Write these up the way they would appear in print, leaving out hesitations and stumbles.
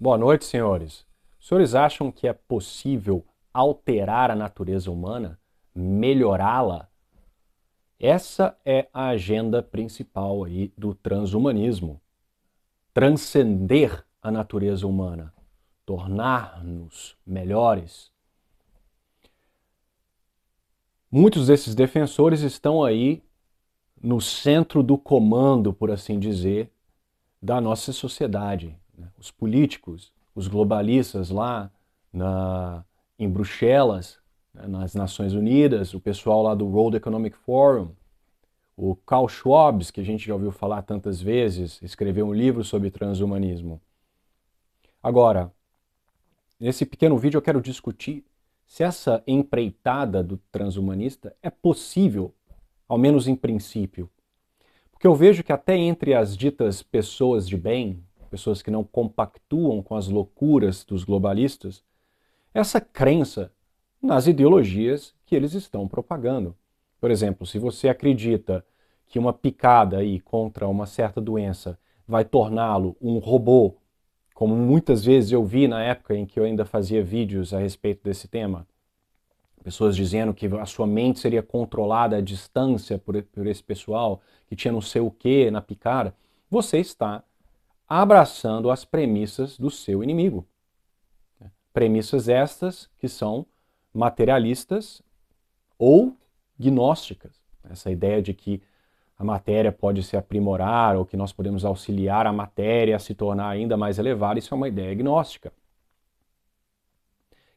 Boa noite, senhores. Os senhores acham que é possível alterar a natureza humana, melhorá-la? Essa é a agenda principal aí do transhumanismo. Transcender a natureza humana, tornar-nos melhores. Muitos desses defensores estão aí no centro do comando, por assim dizer, da nossa sociedade. Os políticos, os globalistas lá em Bruxelas, nas Nações Unidas, o pessoal lá do World Economic Forum, o Klaus Schwab, que a gente já ouviu falar tantas vezes, escreveu um livro sobre transhumanismo. Agora, nesse pequeno vídeo eu quero discutir se essa empreitada do transhumanista é possível, ao menos em princípio. Porque eu vejo que até entre as ditas pessoas de bem, pessoas que não compactuam com as loucuras dos globalistas, essa crença nas ideologias que eles estão propagando. Por exemplo, se você acredita que uma picada aí contra uma certa doença vai torná-lo um robô, como muitas vezes eu vi na época em que eu ainda fazia vídeos a respeito desse tema, pessoas dizendo que a sua mente seria controlada à distância por esse pessoal, que tinha não sei o que na picada, você está abraçando as premissas do seu inimigo. Premissas estas que são materialistas ou gnósticas. Essa ideia de que a matéria pode se aprimorar ou que nós podemos auxiliar a matéria a se tornar ainda mais elevada, isso é uma ideia gnóstica.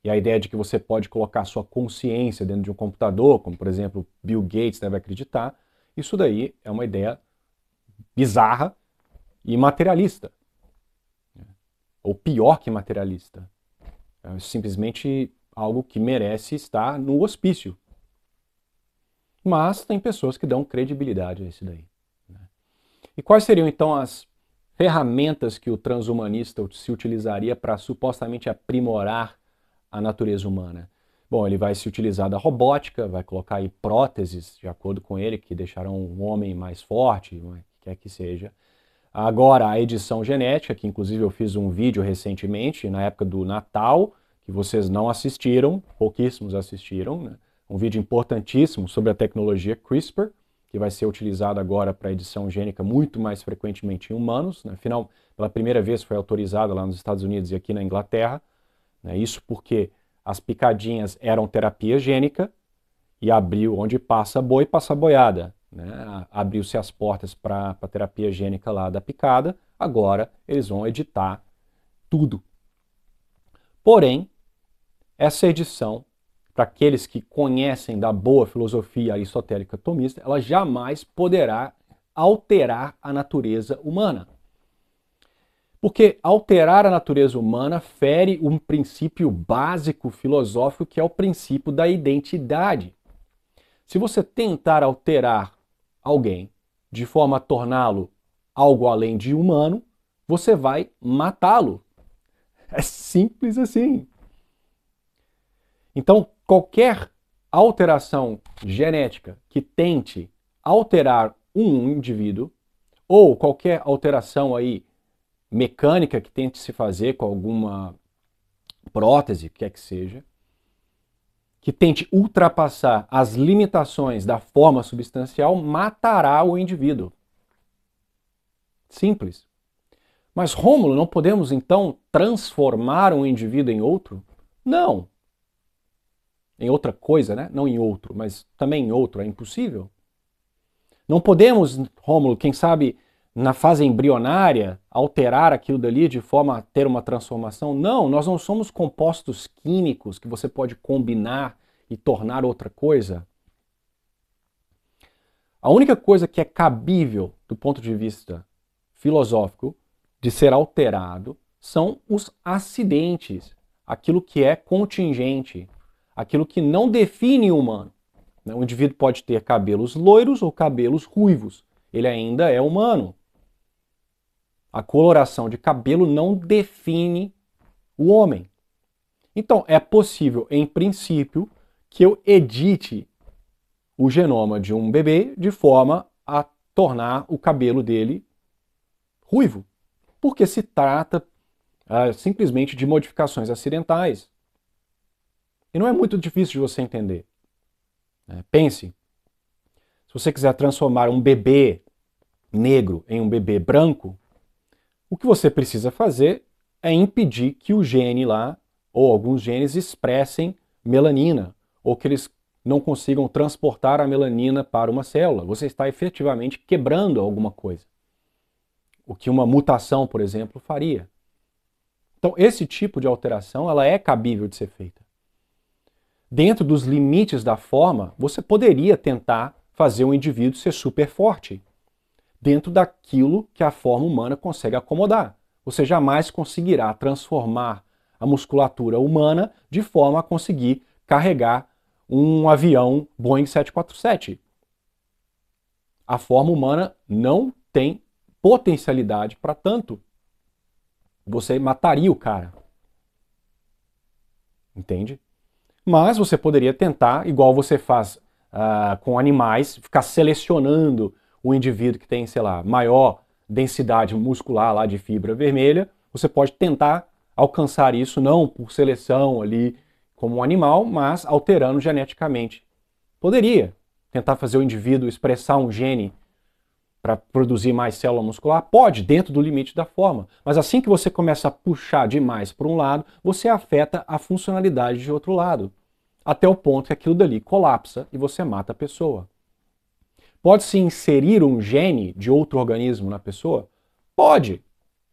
E a ideia de que você pode colocar sua consciência dentro de um computador, como por exemplo Bill Gates deve acreditar, isso daí é uma ideia bizarra e materialista. Ou pior que materialista. É simplesmente algo que merece estar no hospício. Mas tem pessoas que dão credibilidade a isso daí. E quais seriam então as ferramentas que o transhumanista se utilizaria para supostamente aprimorar a natureza humana? Bom, ele vai se utilizar da robótica, vai colocar aí próteses, de acordo com ele, que deixarão um homem mais forte, quer que seja. Agora, a edição genética, que inclusive eu fiz um vídeo recentemente, na época do Natal, que vocês não assistiram, pouquíssimos assistiram, né? Um vídeo importantíssimo sobre a tecnologia CRISPR, que vai ser utilizada agora para edição gênica muito mais frequentemente em humanos. Né? Afinal, pela primeira vez foi autorizada lá nos Estados Unidos e aqui na Inglaterra. Né? Isso porque as picadinhas eram terapia gênica e abriu onde passa boi, passa boiada. Né? Abriu-se as portas para a terapia gênica lá da picada, agora eles vão editar tudo. Porém, essa edição, para aqueles que conhecem da boa filosofia aristotélica tomista, ela jamais poderá alterar a natureza humana. Porque alterar a natureza humana fere um princípio básico filosófico que é o princípio da identidade. Se você tentar alterar alguém de forma a torná-lo algo além de humano, você vai matá-lo. É simples assim. Então, qualquer alteração genética que tente alterar um indivíduo, ou qualquer alteração aí mecânica que tente se fazer com alguma prótese, quer que seja, que tente ultrapassar as limitações da forma substancial, matará o indivíduo. Simples. Mas, Rômulo, não podemos então transformar um indivíduo em outro? Não. Em outra coisa, né? Não em outro, mas também em outro, é impossível. Não podemos, Rômulo, quem sabe na fase embrionária, alterar aquilo dali de forma a ter uma transformação? Não, nós não somos compostos químicos que você pode combinar e tornar outra coisa. A única coisa que é cabível do ponto de vista filosófico de ser alterado são os acidentes, aquilo que é contingente, aquilo que não define o humano. O indivíduo pode ter cabelos loiros ou cabelos ruivos, ele ainda é humano. A coloração de cabelo não define o homem. Então, é possível, em princípio, que eu edite o genoma de um bebê de forma a tornar o cabelo dele ruivo. Porque se trata simplesmente de modificações acidentais. E não é muito difícil de você entender. Pense, se você quiser transformar um bebê negro em um bebê branco, o que você precisa fazer é impedir que o gene lá, ou alguns genes, expressem melanina, ou que eles não consigam transportar a melanina para uma célula. Você está efetivamente quebrando alguma coisa. O que uma mutação, por exemplo, faria. Então, esse tipo de alteração ela é cabível de ser feita. Dentro dos limites da forma, você poderia tentar fazer um indivíduo ser super forte, dentro daquilo que a forma humana consegue acomodar. Você jamais conseguirá transformar a musculatura humana de forma a conseguir carregar um avião Boeing 747. A forma humana não tem potencialidade para tanto. Você mataria o cara. Entende? Mas você poderia tentar, igual você faz com animais, ficar selecionando o indivíduo que tem, sei lá, maior densidade muscular lá de fibra vermelha. Você pode tentar alcançar isso não por seleção ali como um animal, mas alterando geneticamente. Poderia tentar fazer o indivíduo expressar um gene para produzir mais célula muscular? Pode, dentro do limite da forma. Mas assim que você começa a puxar demais para um lado, você afeta a funcionalidade de outro lado. Até o ponto que aquilo dali colapsa e você mata a pessoa. Pode-se inserir um gene de outro organismo na pessoa? Pode,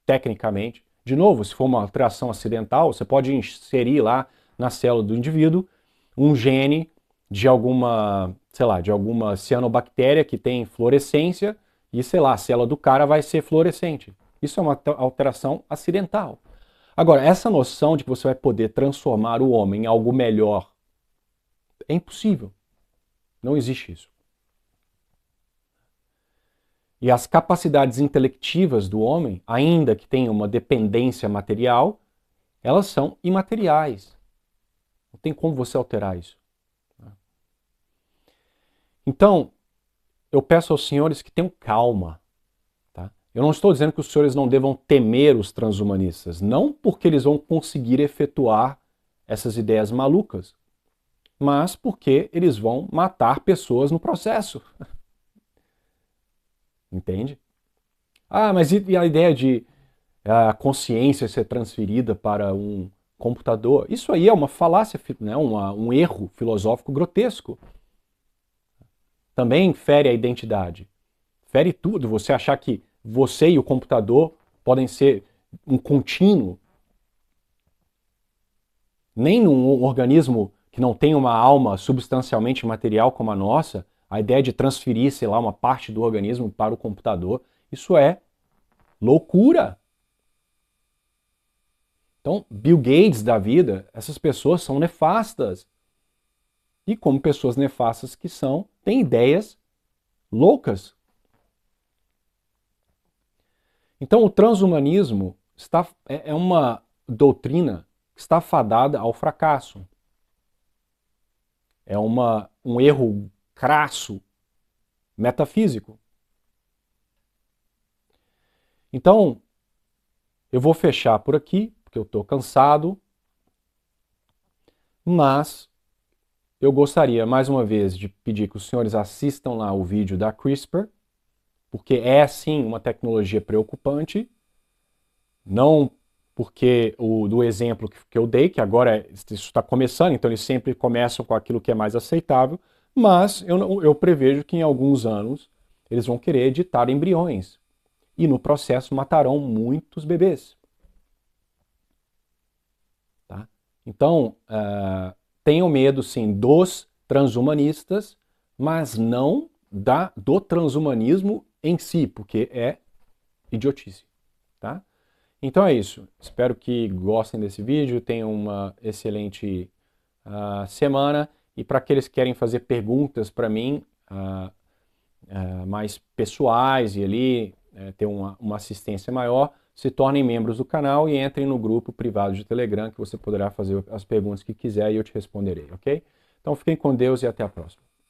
tecnicamente. De novo, se for uma alteração acidental, você pode inserir lá na célula do indivíduo um gene de alguma, sei lá, de alguma cianobactéria que tem fluorescência e, sei lá, a célula do cara vai ser fluorescente. Isso é uma alteração acidental. Agora, essa noção de que você vai poder transformar o homem em algo melhor é impossível. Não existe isso. E as capacidades intelectivas do homem, ainda que tenham uma dependência material, elas são imateriais. Não tem como você alterar isso. Então, eu peço aos senhores que tenham calma. Tá? Eu não estou dizendo que os senhores não devam temer os transhumanistas, não porque eles vão conseguir efetuar essas ideias malucas, mas porque eles vão matar pessoas no processo. Entende? Ah, mas e a ideia de a consciência ser transferida para um computador? Isso aí é uma falácia, né? Um erro filosófico grotesco. Também fere a identidade. Fere tudo. Você achar que você e o computador podem ser um contínuo. Nem num organismo que não tem uma alma substancialmente material como a nossa, a ideia de transferir, sei lá, uma parte do organismo para o computador, isso é loucura. Então, Bill Gates da vida, essas pessoas são nefastas. E como pessoas nefastas que são, têm ideias loucas. Então, o transhumanismo é uma doutrina que está fadada ao fracasso. É um erro crasso, metafísico. Então, eu vou fechar por aqui, porque eu estou cansado, mas eu gostaria, mais uma vez, de pedir que os senhores assistam lá o vídeo da CRISPR, porque é, sim, uma tecnologia preocupante, não porque do exemplo que eu dei, que agora isso está começando, então eles sempre começam com aquilo que é mais aceitável, mas eu prevejo que em alguns anos eles vão querer editar embriões e no processo matarão muitos bebês. Tá? Então, tenham medo sim dos transhumanistas, mas não do transhumanismo em si, porque é idiotice. Tá? Então é isso. Espero que gostem desse vídeo, tenham uma excelente semana. E para aqueles que querem fazer perguntas para mim, mais pessoais e ali ter uma assistência maior, se tornem membros do canal e entrem no grupo privado de Telegram, que você poderá fazer as perguntas que quiser e eu te responderei, ok? Então fiquem com Deus e até a próxima.